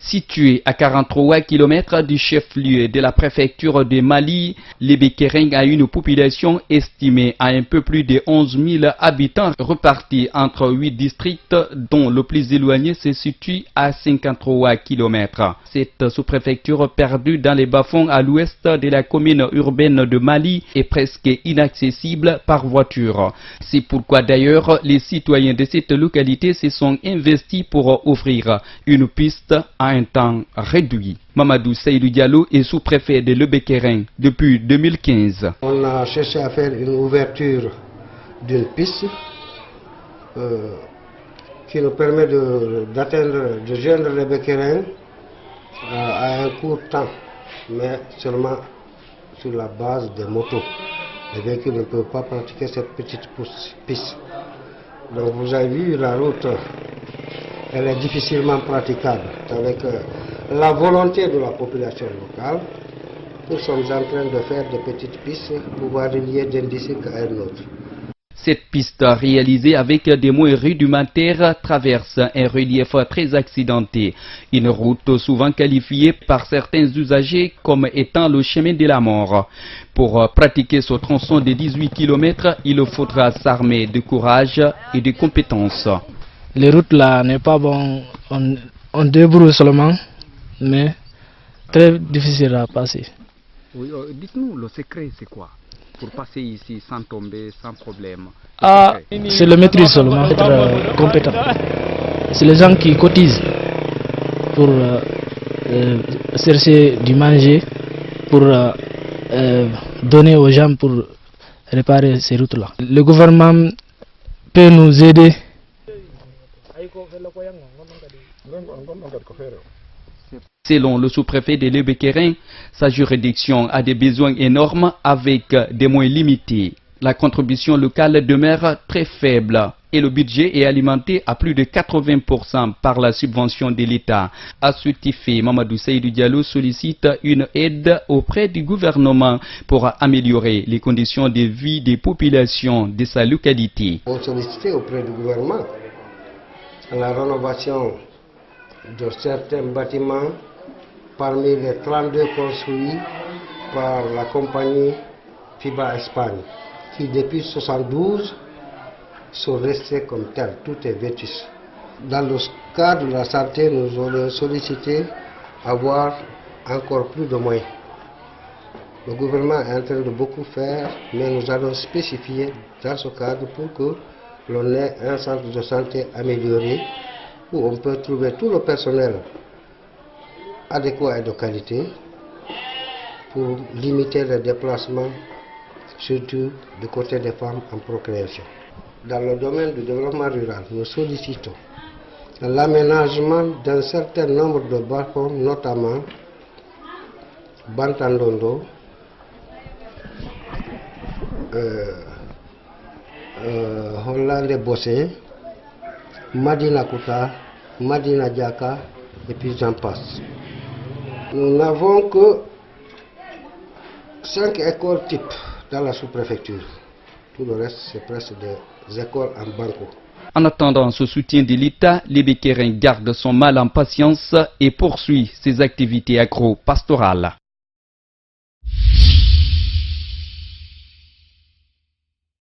Situé à 43 km du chef-lieu de la préfecture de Mali, Lébékéring a une population estimée à un peu plus de 11 000 habitants repartis entre 8 districts dont le plus éloigné se situe à 53 km. Cette sous-préfecture perdue dans les bas-fonds à l'ouest de la commune urbaine de Mali est presque inaccessible par voiture. C'est pourquoi d'ailleurs les citoyens de cette localité se sont investis pour offrir une piste à un temps réduit. Mamadou Seydou Diallo est sous-préfet de Lébékéring depuis 2015. On a cherché à faire une ouverture d'une piste qui nous permet de joindre Lébékéring à un court temps, mais seulement sur la base des motos. Les véhicules ne peuvent pas pratiquer cette petite piste. Donc vous avez vu la route, elle est difficilement praticable. Avec la volonté de la population locale, nous sommes en train de faire des petites pistes pour pouvoir relier d'un district à un autre. Cette piste réalisée avec des moyens rudimentaires traverse un relief très accidenté. Une route souvent qualifiée par certains usagers comme étant le chemin de la mort. Pour pratiquer ce tronçon de 18 km, il faudra s'armer de courage et de compétences. Les routes là n'est pas bon, on débrouille seulement, mais très difficile à passer. Oui, dites-nous, le secret c'est quoi? Pour passer ici sans tomber, sans problème. C'est le maîtrise seulement, être compétent. C'est les gens qui cotisent pour chercher du manger, pour donner aux gens pour réparer ces routes-là. Le gouvernement peut nous aider. Selon le sous-préfet de Lébékéring, sa juridiction a des besoins énormes avec des moyens limités. La contribution locale demeure très faible et le budget est alimenté à plus de 80% par la subvention de l'État. À ce effet, Mamadou Seydou Diallo sollicite une aide auprès du gouvernement pour améliorer les conditions de vie des populations de sa localité. On sollicite auprès du gouvernement la rénovation de certains bâtiments parmi les 32 construits par la compagnie FIBA Espagne, qui depuis 1972 sont restés comme tels, tout est vétus. Dans le cadre de la santé, nous avons sollicité avoir encore plus de moyens. Le gouvernement est en train de beaucoup faire, mais nous allons spécifier dans ce cadre pour que l'on ait un centre de santé amélioré où on peut trouver tout le personnel adéquat et de qualité pour limiter les déplacements, surtout du côté des femmes en procréation. Dans le domaine du développement rural, nous sollicitons l'aménagement d'un certain nombre de balcons, notamment Bantandondo, Hollande Bossé, Madina Kouta, Madina Diaka et puis j'en passe. Nous n'avons que 5 écoles types dans la sous-préfecture. Tout le reste, c'est presque des écoles en banco. En attendant ce soutien de l'État, Lébékéring garde son mal en patience et poursuit ses activités agro-pastorales.